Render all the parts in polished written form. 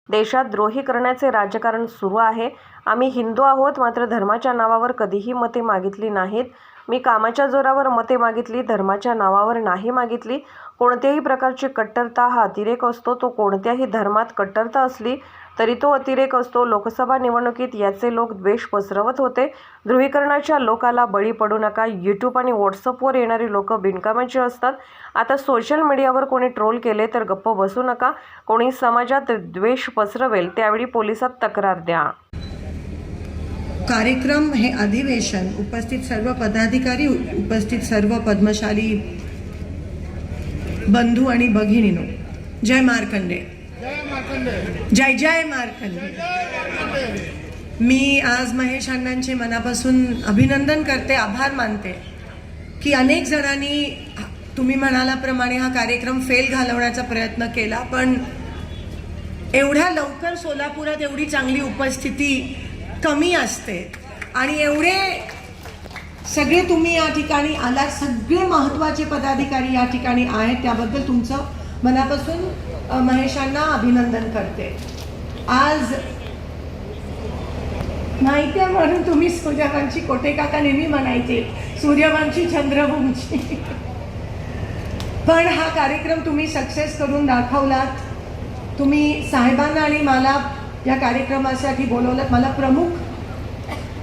देशात द्रोही करण्याचे राजकारण सुरू आहे. आम्ही हिंदू आहोत, मात्र धर्माच्या नावावर कधीही मते मागितली नाहीत. मी कामाच्या जोरावर मते मागितली, धर्माच्या नावावर नाही मागितली. कोणत्याही प्रकारची कट्टरता हा अतिरेक असतो. तो कोणत्याही धर्मात कट्टरता असली तरी तो अतिरेक असतो. लोकसभा निवडणुकीत याचे लोक द्वेष पसरवत होते. ध्रुवीकरणाच्या लोकाला बळी पडू नका. यूट्यूब आणि व्हॉट्सअपवर येणारी लोक बिनकामाची असतात. आता सोशल मीडियावर कोणी ट्रोल केले तर गप्प बसू नका. कोणी समाजात द्वेष पसरवेल त्यावेळी पोलिसात तक्रार द्या. कार्यक्रम हे अधिवेशन उपस्थित सर्व पदाधिकारी, उपस्थित सर्व पद्मशाली बंधू आणि भगिनीनो, जय मार्कंडे, जय जय मार्कंडे. मी आज महेश अण्णांचे मनापासून अभिनंदन करते, आभार मानते की अनेक जणांनी तुम्ही म्हणाल्याप्रमाणे हा कार्यक्रम फेल घालवण्याचा प्रयत्न केला, पण एवढ्या लवकर सोलापुरात एवढी चांगली उपस्थिती कमी असते आणि एवढे सगळे तुम्ही या ठिकाणी आलात, सगळे महत्त्वाचे पदाधिकारी या ठिकाणी आहेत, त्याबद्दल तुमचं मनापासून महेशांना अभिनंदन करते. आज माहिती आहे म्हणून तुम्ही सूर्यवंशी, कोटे काका नेहमी म्हणायचे सूर्यवंशी चंद्रवंशी, पण हा कार्यक्रम तुम्ही सक्सेस करून दाखवलात. तुम्ही साहेबांना आणि मला या कार्यक्रमासाठी बोलवलं, मला प्रमुख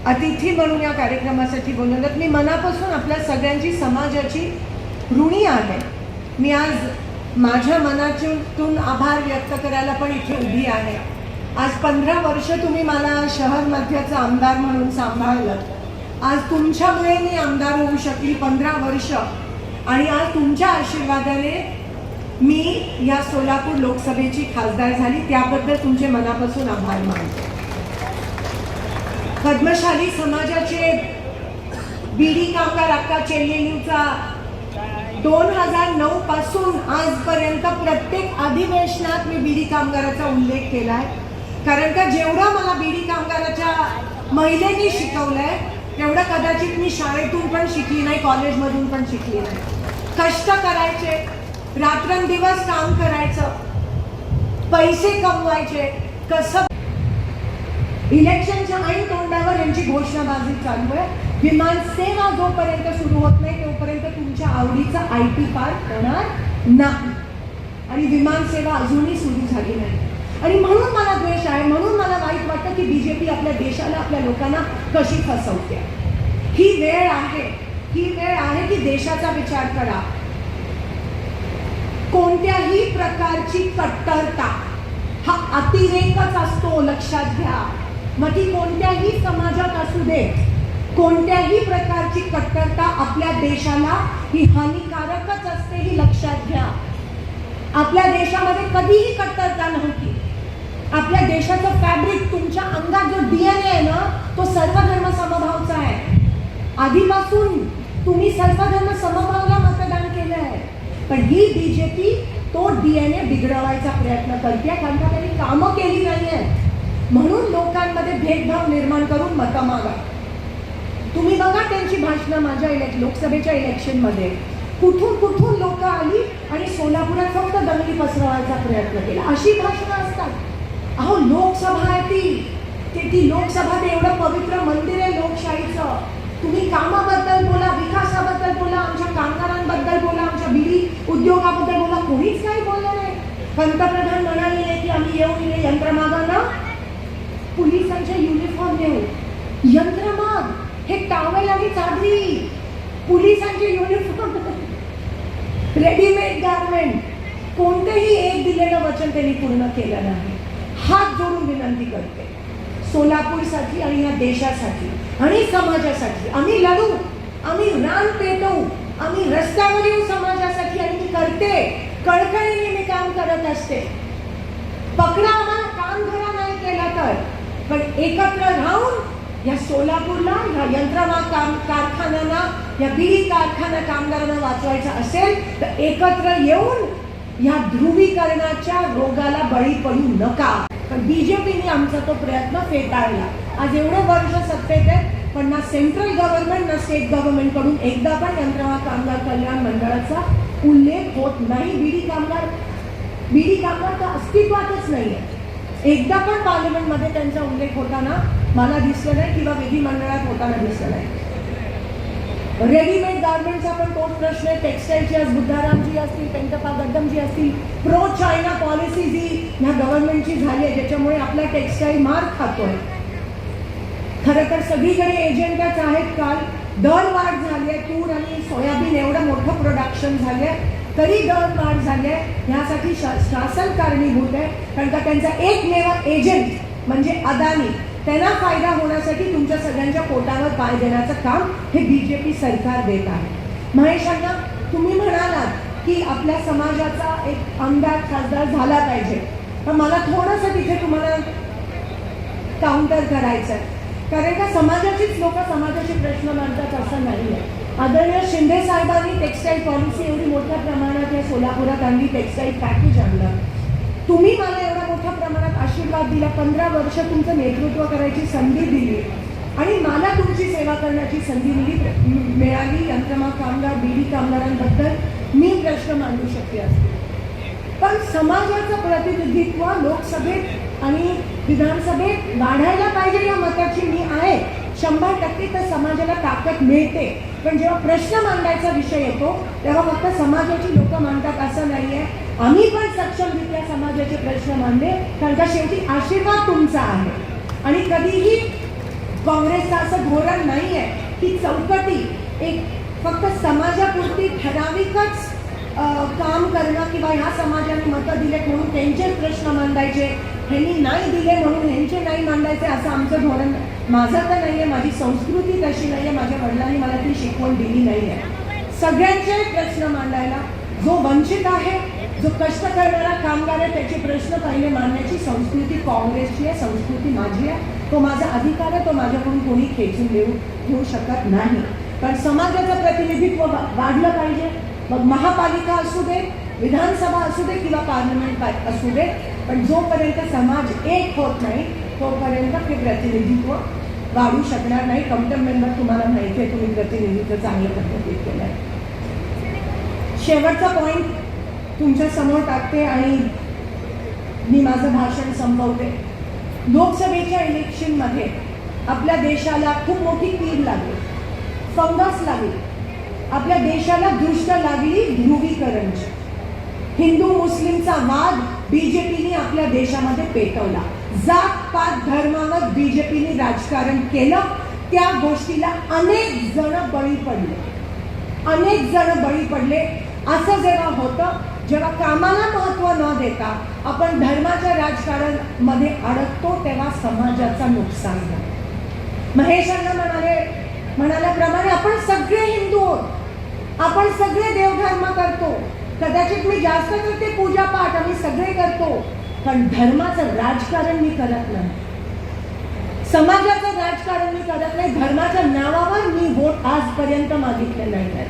अतिथी म्हणून या कार्यक्रमासाठी बोलवलं. मी मनापासून आपल्या सगळ्यांची, समाजाची ऋणी आहे. मी आज माझ्या मनातून आभार व्यक्त करायला पण इथे उभी आहे. आज 15 वर्ष तुम्ही मला शहर मध्याचा आमदार म्हणून सांभाळलं. आज तुमच्यामुळे मी आमदार होऊ शकली 15 वर्ष, आणि आज तुमच्या आशीर्वादाने मी या सोलापूर लोकसभेची खासदार झाली. त्याबद्दल तुमचे मनापासून आभार मानते. पद्मशाली समाजाचे बीडी कामगार अक्का चेल्लेंचा 2009 पासून आजपर्यंत प्रत्येक अधिवेशनात मी बीडी कामगाराचा उल्लेख केलाय. कारण का जेवढं मला बीडी कामगाराच्या महिलेनी शिकवलंय तेवढं कदाचित मी शाळेतून पण शिकली नाही, कॉलेजमधून पण शिकली नाही. कष्ट करायचे, रात्रंदिवस काम करायचं, पैसे कमवायचे. कसं इलेक्शनच्या ऐन तोंडावर यांची घोषणाबाजी चालू आहे. विमान सेवा जोपर्यंत सुरू होत नाही तोपर्यंत तुमच्या आवडीचा IT पार्क होणार नाही, आणि विमान सेवा अजूनही सुरू झाली नाही. आणि म्हणून मला द्वेष आहे, म्हणून मला वाईट वाटतं की BJP आपल्या देशाला, आपल्या लोकांना कशी फसवते. ही वेळ आहे, ही वेळ आहे की देशाचा विचार करा. कोणत्याही प्रकारची कट्टरता हा अतिरेकच असतो, लक्षात घ्या. मग ती कोणत्याही समाजात असू दे, कोणत्याही प्रकारची कट्टरता आपल्या देशाला ही हानिकारकच असते, ही लक्षात घ्या. आपल्या देशामध्ये कधीही कट्टरता नव्हती. आपल्या देशाचं फॅब्रिक, तुमच्या अंगात जो DNA आहे ना, तो सर्वधर्म समभावचा आहे. आधीपासून तुम्ही सर्वधर्म समभावला मतदान केलं आहे, पण ही BJP तो DNA बिघडवायचा प्रयत्न करते, कारण का त्यांनी कामं केली नाही आहेत. म्हणून लोकांमध्ये भेदभाव निर्माण करून मतं मागा. तुम्ही बघा त्यांची भाषणं माझ्या लोकसभेच्या इलेक्शनमध्ये कुठून कुठून लोक आली आणि सोलापुरात फक्त दंगली पसरवायचा प्रयत्न केला. अशी भाषणं असतात. अहो, लोकसभा आहे ती लोकसभा ते एवढं पवित्र मंदिर आहे लोकशाहीचं. तुम्ही कामाबद्दल बोला, विकासाबद्दल बोला, आमच्या कामगारांबद्दल बोला, आमच्या बीडी उद्योगाबद्दल बोला, कोणीच काही बोललं नाही. पंतप्रधान म्हणाले की आम्ही येऊन यंत्रमागांना पोलिसांच्या युनिफॉर्म देऊ. यंत्रमाग हे टावेल आणि चादरी, पोलिसांचे युनिफॉर्म, रेडीमेड गारमेंट, कोणतेही एक दिलेलं वचन त्यांनी पूर्ण केलं नाही. हात जोडून विनंती करते सोलापूरसाठी आणि या देशासाठी आणि समाजासाठी आम्ही लढू, आम्ही रान पेटवू, आम्ही रस्त्यावर येऊ समाजासाठी. आणि मी करते, कळकळीने मी काम करत असते. पकडा आम्हाला, काम धरा नाही केला तर, पण एकत्र राहून या सोलापूरला, या यंत्रमाग कारखान्यांना, या बीडी कारखाना कामगारांना वाचवायचं असेल तर एकत्र येऊन या ध्रुवीकरणाच्या रोगाला बळी पडू नका. पण BJPने आमचा तो प्रयत्न फेटाळला. आज एवढे वर्ष सत्तेत आहेत, पण ना सेंट्रल गव्हर्नमेंट ना स्टेट गव्हर्नमेंट कडून एकदा पण यंत्रमाग कामगार कल्याण मंडळाचा उल्लेख होत नाही. बीडी कामगार तर अस्तित्वातच नाही आहे. एकदा पण पार्लमेंटमध्ये त्यांचा उल्लेख होताना मला दिसलं नाही किंवा विधिमंडळात होताना दिसलं नाही. रेडीमेड गार्मेंटचा पण तोच प्रश्न आहे. टेक्सटाईलची आज बुद्धारामजी असतील, पेंटपा गड्डमजी असतील, प्रो चायना पॉलिसी जी ह्या गव्हर्नमेंटची झाली आहे ज्याच्यामुळे आपला टेक्सटाईल मार खातोय. खरं तर सगळीकडे एजंडाच आहेत. काल दर वाढ झाली आहे. तूर आणि सोयाबीन एवढं मोठं प्रोडक्शन झालं आहे तरी दर वाढ झाली आहे. ह्यासाठी शासन कारणीभूत आहे. कारण का त्यांचा एकमेव एजंट म्हणजे अदानी, त्यांना फायदा होण्यासाठी तुमच्या सगळ्यांच्या पोटावर पाय देण्याचं काम हे बीजेपी सरकार देत आहे. महेशांना तुम्ही म्हणालात की आपल्या समाजाचा एक आमदार खासदार झाला पाहिजे, पण मला थोडंसं तिथे तुम्हाला काउंटर करायचं आहे. कारण का समाजाचीच लोक समाजाचे प्रश्न मांडतात असं नाही आहे. आदरणीय शिंदे साहेबांनी टेक्सटाईल पॉलिसी एवढी मोठ्या प्रमाणात या सोलापुरात आणली, टेक्सटाईल पॅकेज आणलं. तुम्ही मला एवढ्या मोठ्या प्रमाणात आशीर्वाद दिला, 15 वर्ष तुमचं नेतृत्व करायची संधी दिली आणि मला तुमची सेवा करण्याची संधी मिळाली. यंत्रमा कामगार, बीडी कामगारांबद्दल मी प्रश्न मांडू शकते असते, पण समाजाचं प्रतिनिधित्व लोकसभेत आणि विधानसभेत वाढायला पाहिजे या मताची मी आहे. 100% तर समाजाला ताकद मिळते, पण जेव्हा प्रश्न मांडायचा विषय येतो तेव्हा फक्त समाजाची लोक मांडतात असं नाही आहे. आम्ही पण सक्षमरित्या समाजाचे प्रश्न मांडले, कारण का शेवटी आशीर्वाद तुमचा आहे. आणि कधीही काँग्रेसचं असं धोरण नाही आहे की चौकटी एक फक्त समाजापुरती ठराविकच काम करणं किंवा ह्या समाजाने मतं दिलेत म्हणून त्यांचेच प्रश्न मांडायचे, ह्यांनी नाही दिले म्हणून ह्यांचे नाही मांडायचे असं आमचं धोरण माझं तर नाही आहे. माझी संस्कृती तशी नाही आहे. माझ्या वडिलांनी मला ती शिकवण दिली नाही आहे. सगळ्यांचे प्रश्न मांडायला, जो वंचित आहे, जो कष्ट करणारा कामगार आहे त्याचे प्रश्न पहिले मांडण्याची संस्कृती काँग्रेसची आहे, संस्कृती माझी आहे. तो माझा अधिकार आहे, तो माझ्याकडून कोणी खेचून घेऊ शकत नाही. पण समाजाचं प्रतिनिधित्व वाढलं पाहिजे. मग महापालिका असू दे, विधानसभा असू दे किंवा पार्लमेंट असू दे, पण जोपर्यंत समाज एक होत नाही तोपर्यंत ते प्रतिनिधित्व वाढू शकणार नाही. कमिटी मेंबर तुम्हाला माहिती आहे, तुम्ही प्रतिनिधित्व चांगल्या पद्धतीत केलं आहे. शेवटचा पॉईंट तुमच्या समोर टाकते आणि मी माझं भाषण संपवते. लोकसभेच्या इलेक्शनमध्ये आपल्या देशाला खूप मोठी कीड लागली, फंगस लागली. आपल्या देशाला दृष्ट लागली ध्रुवीकरणची. हिंदू मुस्लिमचा वाद बीजेपीने आपल्या देशामध्ये पेटवला. जात पात धर्मावर बीजेपीने राजकारण केलं. त्या गोष्टीला अनेक जण बळी पडले. असं जेव्हा होतं, जेव्हा कामाला महत्व न देता आपण धर्माच्या राजकारणामध्ये अडकतो तेव्हा समाजाचा नुकसान होतं. महेशांना म्हणाल्याप्रमाणे आपण सगळे हिंदू आहोत, आपण सगळे देवधर्म करतो. कदाचित मी जास्त करते पूजापाठ, आम्ही सगळे करतो, पण धर्माचं राजकारण मी करत नाही, समाजाचं राजकारण मी करत नाही. धर्माच्या नावावर मी वोट आजपर्यंत मागितले नाही.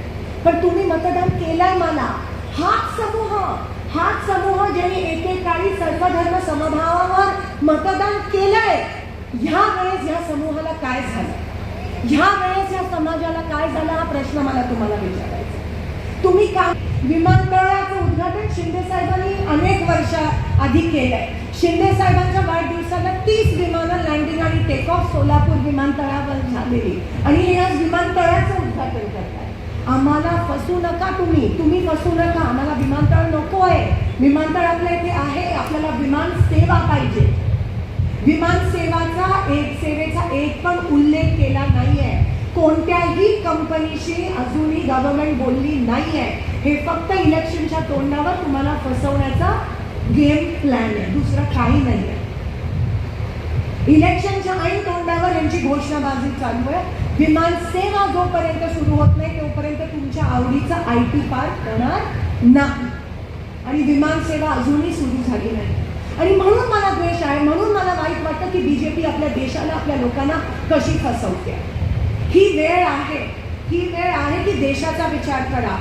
पण तुम्ही मतदान केलंय मला. हाच समूह ज्यांनी एकेकाळी सर्वधर्म समभावावर मतदान केलंय, ह्या वेळेस ह्या समूहाला काय झालं, ह्या वेळेस या समाजाला काय झालं, हा प्रश्न मला तुम्हाला विचारायचा. तुम्ही विमानतळाचं उद्घाटन शिंदे साहेबांनी अनेक वर्षाआधी केलंय. शिंदे साहेबांच्या वाढदिवसाला 30 विमानं लँडिंग आणि टेक ऑफ सोलापूर विमानतळावर झालेली आणि हे आज विमानतळाचं उद्घाटन करताय. आम्हाला फसू नका, तुम्ही फसू नका. आम्हाला विमानतळ नको आहे. विमानतळ आपल्या इथे आहे, आपल्याला विमान सेवा पाहिजे. विमान सेवेचा एक पण उल्लेख केला नाहीये. कोणत्याही कंपनीशी अजूनही गव्हर्नमेंट बोलली नाहीये. हे फक्त इलेक्शनच्या तोंडावर तुम्हाला फसवण्याचा गेम प्लॅन आहे, दुसरं काही नाहीये. इलेक्शनच्या ऐन तोंडावर यांची घोषणाबाजी चालू आहे. विमान सेवा जोपर्यंत सुरू होत नाही तोपर्यंत तुमच्या आवडीचा IT पार्क होणार नाही आणि विमान सेवा अजूनही सुरू झाली नाही. आणि म्हणून मला द्वेष आहे, म्हणून मला वाईट वाटतं की बीजेपी आपल्या देशाला, आपल्या लोकांना कशी फसवते. ही वेळ आहे की देशाचा विचार करा.